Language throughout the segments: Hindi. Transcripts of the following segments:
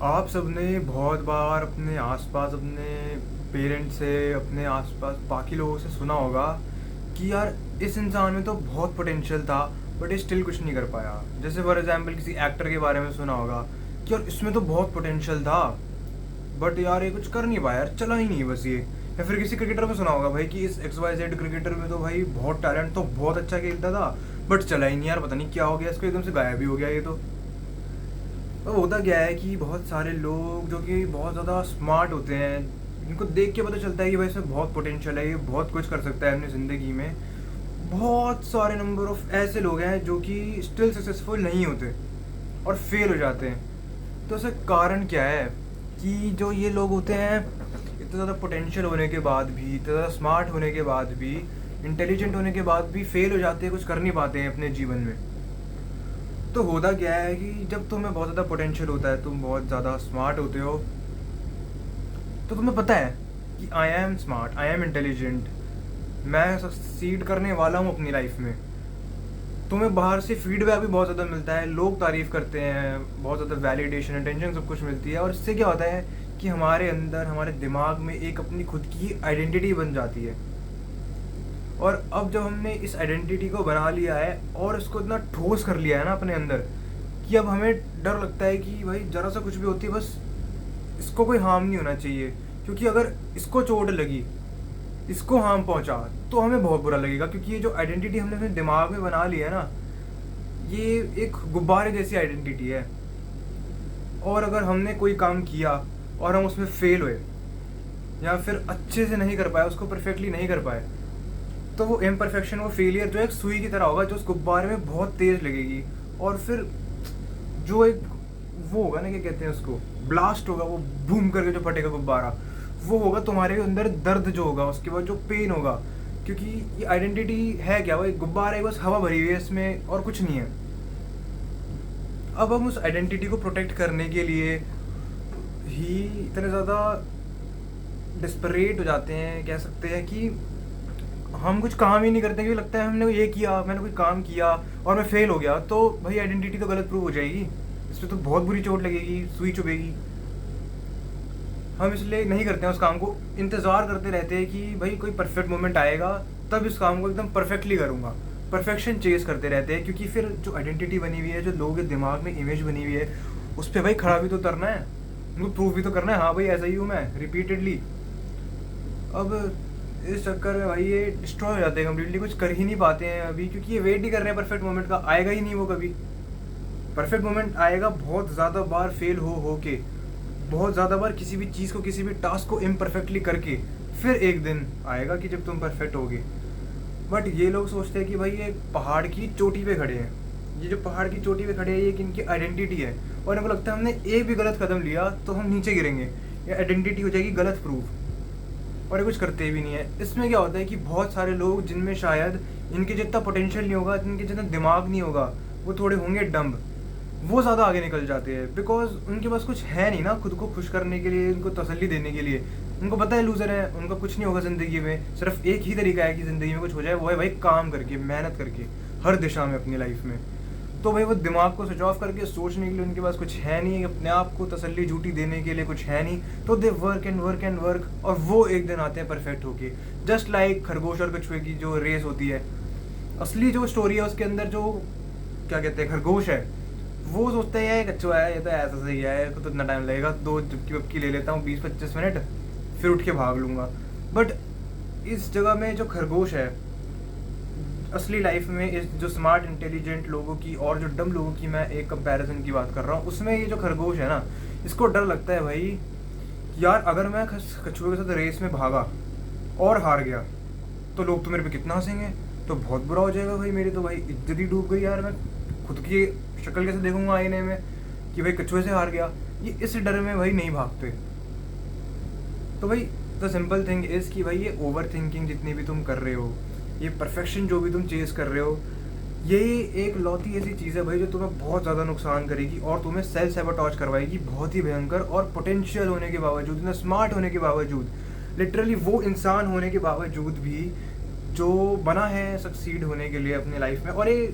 आप सबने बहुत बार अपने आसपास अपने पेरेंट्स से, अपने आसपास बाकी लोगों से सुना होगा कि यार इस इंसान में तो बहुत पोटेंशियल था बट ये स्टिल कुछ नहीं कर पाया। जैसे फॉर एग्जांपल किसी एक्टर के बारे में सुना होगा कि यार इसमें तो बहुत पोटेंशियल था बट यार ये कुछ कर नहीं पाया, यार चला ही नहीं बस ये। या फिर किसी क्रिकेटर में सुना होगा भाई कि इस XYZ क्रिकेटर में तो भाई बहुत टैलेंट, तो बहुत अच्छा खेलता था बट चला ही नहीं, यार पता नहीं क्या हो गया इसको, एकदम से गायब ही हो गया ये तो होता क्या है कि बहुत सारे लोग जो कि बहुत ज़्यादा स्मार्ट होते हैं, इनको देख के पता चलता है कि भाई इसमें बहुत पोटेंशियल है, ये बहुत कुछ कर सकता है अपनी ज़िंदगी में। बहुत सारे नंबर ऑफ ऐसे लोग हैं जो कि स्टिल सक्सेसफुल नहीं होते और फेल हो जाते हैं। तो इसका कारण क्या है कि जो ये लोग होते हैं, इतना ज़्यादा पोटेंशियल होने के बाद भी, इतना ज़्यादा स्मार्ट होने के बाद भी, इंटेलिजेंट होने के बाद भी फेल हो जाते हैं, कुछ कर नहीं पाते हैं अपने जीवन में। तो होता क्या है कि जब तुम्हें बहुत ज़्यादा पोटेंशियल होता है, तुम बहुत ज़्यादा स्मार्ट होते हो, तो तुम्हें पता है कि I am smart, I am intelligent, मैं सक्सीड करने वाला हूँ अपनी लाइफ में। तुम्हें बाहर से फीडबैक भी बहुत ज़्यादा मिलता है, लोग तारीफ़ करते हैं, बहुत ज़्यादा वैलिडेशन, अटेंशन, सब कुछ मिलती है। और इससे क्या होता है कि हमारे अंदर, हमारे दिमाग में एक अपनी खुद की आइडेंटिटी बन जाती है। और अब जब हमने इस आइडेंटिटी को बना लिया है और इसको इतना ठोस कर लिया है ना अपने अंदर, कि अब हमें डर लगता है कि भाई ज़रा सा कुछ भी होती है, बस इसको कोई हार्म नहीं होना चाहिए, क्योंकि अगर इसको चोट लगी, इसको हार्म पहुंचा, तो हमें बहुत बुरा लगेगा। क्योंकि ये जो आइडेंटिटी हमने अपने दिमाग में बना ली है ना, ये एक गुब्बारे जैसी आइडेंटिटी है। और अगर हमने कोई काम किया और हम उसमें फेल हुए या फिर अच्छे से नहीं कर पाए, उसको परफेक्टली नहीं कर पाए, तो वो इम्परफेक्शन, वो फेलियर जो एक सुई की तरह होगा, जो उस गुब्बारे में बहुत तेज लगेगी। और फिर जो एक वो होगा ना, क्या कहते हैं उसको, ब्लास्ट होगा, वो बूम करके जो फटेगा गुब्बारा, वो होगा तुम्हारे अंदर दर्द जो होगा, उसके बाद जो पेन होगा। क्योंकि ये आइडेंटिटी है क्या, वो एक गुब्बारा है, बस हवा भरी हुई है इसमें और कुछ नहीं है। अब हम उस आइडेंटिटी को प्रोटेक्ट करने के लिए ही इतने ज़्यादा डिस्परेट हो जाते हैं, कह सकते हैं कि हम कुछ काम ही नहीं करते, क्योंकि लगता है हमने ये किया, मैंने कोई काम किया और मैं फेल हो गया, तो भाई आइडेंटिटी तो गलत प्रूव हो जाएगी, इसमें तो बहुत बुरी चोट लगेगी, सुई चुभेगी। हम इसलिए नहीं करते हैं उस काम को, इंतज़ार करते रहते हैं कि भाई कोई परफेक्ट मोमेंट आएगा तब इस काम को एकदम परफेक्टली करूँगा। परफेक्शन चेज़ करते रहते हैं, क्योंकि फिर जो आइडेंटिटी बनी हुई है, जो लोगों के दिमाग में इमेज बनी हुई है, उस पर भाई खड़ा भी तो उतरना है, उनको प्रूव भी तो करना है, हाँ भाई ऐसा ही हूँ मैं रिपीटेडली। अब इस चक्कर में भाई ये डिस्ट्रॉय हो जाते हैं कम्प्लीटली, कुछ कर ही नहीं पाते हैं अभी, क्योंकि ये वेट ही कर रहे हैं परफेक्ट मोमेंट का, आएगा ही नहीं वो कभी। परफेक्ट मोमेंट आएगा बहुत ज़्यादा बार फेल हो के, बहुत ज़्यादा बार किसी भी चीज़ को, किसी भी टास्क को इम्परफेक्टली करके, फिर एक दिन आएगा कि जब तुम परफेक्ट होगे। बट ये लोग सोचते हैं कि भाई ये पहाड़ की चोटी पे खड़े हैं, ये जो पहाड़ की चोटी पे खड़े हैं, ये कि इनकी आइडेंटिटी है, और इनको लगता है हमने एक भी गलत कदम लिया तो हम नीचे गिरेंगे, ये आइडेंटिटी हो जाएगी गलत प्रूफ। और ये कुछ करते भी नहीं है। इसमें क्या होता है कि बहुत सारे लोग जिनमें शायद इनके जितना पोटेंशियल नहीं होगा, इनके जितना दिमाग नहीं होगा, वो थोड़े होंगे डम्ब, वो ज़्यादा आगे निकल जाते हैं, बिकॉज उनके पास कुछ है नहीं ना खुद को खुश करने के लिए, उनको तसल्ली देने के लिए। उनको पता है लूज़र है, उनका कुछ नहीं होगा ज़िंदगी में, सिर्फ एक ही तरीका है कि ज़िंदगी में कुछ हो जाए, वो है भाई काम करके, मेहनत करके, हर दिशा में अपनी लाइफ में। तो भाई वो दिमाग को स्विच ऑफ करके सोचने के लिए उनके पास कुछ है नहीं, अपने आप को तसल्ली झूठी देने के लिए कुछ है नहीं, तो they work and work and work, और वो एक दिन आते हैं परफेक्ट होके। जस्ट लाइक खरगोश और कछुए की जो रेस होती है, असली जो स्टोरी है उसके अंदर जो क्या कहते हैं खरगोश है, वो सोचता है यार कछुआ है, ये तो ऐसा सही है, तो इतना टाइम लगेगा, दो चुपकी वपकी ले लेता हूँ 20-25 मिनट, फिर उठ के भाग लूँगा। बट इस जगह में जो खरगोश है, असली लाइफ में इस जो स्मार्ट इंटेलिजेंट लोगों की और जो डम लोगों की मैं एक कंपैरिजन की बात कर रहा हूँ, उसमें ये जो खरगोश है ना, इसको डर लगता है भाई यार अगर मैं कछुए के साथ रेस में भागा और हार गया तो लोग तो मेरे पे कितना हंसेंगे, तो बहुत बुरा हो जाएगा भाई, मेरी तो भाई इज्जत ही डूब गई यार, मैं खुद की शक्ल कैसे देखूंगा आईने में कि भाई कछुए से हार गया। ये इस डर में भाई नहीं भागते। तो भाई द सिंपल थिंग इज़ कि भाई ये ओवर थिंकिंग जितनी भी तुम कर रहे हो, ये परफेक्शन जो भी तुम चेज़ कर रहे हो, ये एक लौती ऐसी चीज़ है भाई जो तुम्हें बहुत ज़्यादा नुकसान करेगी और तुम्हें सेल्फ सैबोटाज करवाएगी बहुत ही भयंकर। और पोटेंशियल होने के बावजूद, इतना स्मार्ट होने के बावजूद, लिटरली वो इंसान होने के बावजूद भी जो बना है सक्सीड होने के लिए अपनी लाइफ में, और ये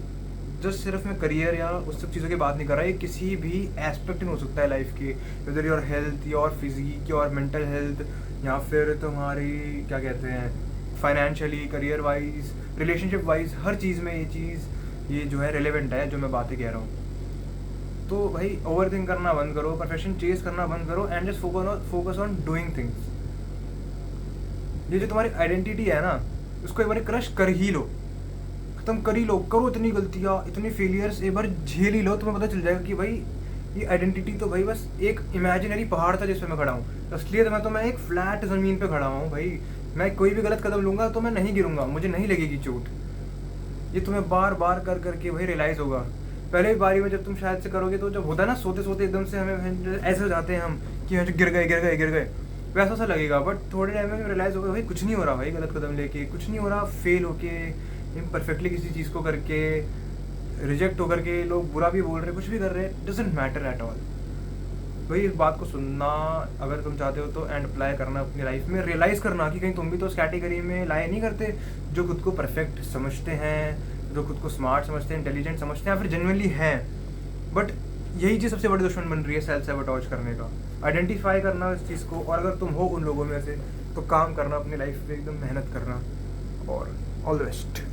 जस्ट सिर्फ मैं करियर या उस सब चीज़ों की बात नहीं कर रहा, ये किसी भी एस्पेक्ट में हो सकता है लाइफ के, whether your health, your physique, your mental health, या फिर तुम्हारी क्या कहते हैं financially, career wise, relationship wise, हर चीज़ में ये जो है रिलेवेंट है जो मैं बातें कह रहा हूँ। तो भाई ओवर थिंक करना बंद करो, परफेक्शन चेज करना बंद करो, and just focus on doing things. ये जो तुम्हारी आइडेंटिटी है ना, उसको एक बार क्रश कर ही लो, खत्म कर ही लो, करो इतनी गलतियाँ, इतनी फेलियर्स, एक बार झेल ही लो, तुम्हें पता चल जाएगा कि भाई ये आइडेंटिटी तो भाई बस एक इमेजिनरी पहाड़ था जिस पे मैं खड़ा हूँ, इसलिए तो मैं एक फ्लैट ज़मीन पे खड़ा हूँ भाई। मैं कोई भी गलत कदम लूँगा तो मैं नहीं गिरूंगा, मुझे नहीं लगेगी चोट। ये तुम्हें बार बार कर करके भाई रियलाइज़ होगा। पहले बारी में जब तुम शायद से करोगे तो जब होता है ना सोते सोते एकदम से हमें ऐसे हो जाते हैं हम कि हम गिर गए वैसा सा लगेगा, बट थोड़े टाइम में रियलाइज़ होगा भाई कुछ नहीं हो रहा, भाई गलत कदम लेके कुछ नहीं हो रहा, फेल होके, इम्परफेक्टली किसी चीज़ को करके, रिजेक्ट होकर के, लोग बुरा भी बोल रहे, कुछ भी कर रहे, डजंट मैटर एट ऑल। भाई इस बात को सुनना अगर तुम चाहते हो तो, एंड अप्लाई करना अपनी लाइफ में, रियलाइज़ करना कि कहीं तुम भी तो उस कैटेगरी में लाए नहीं करते जो खुद को परफेक्ट समझते हैं, जो खुद को स्मार्ट समझते हैं, इंटेलिजेंट समझते हैं, या फिर जेन्युइनली हैं, बट यही चीज़ सबसे बड़ी दुश्मन बन रही है सेल्फ सैबोटेज करने का। आइडेंटिफाई करना इस चीज़ को, और अगर तुम हो उन लोगों में से तो काम करना अपनी लाइफ पे, एकदम मेहनत करना, और ऑल द बेस्ट।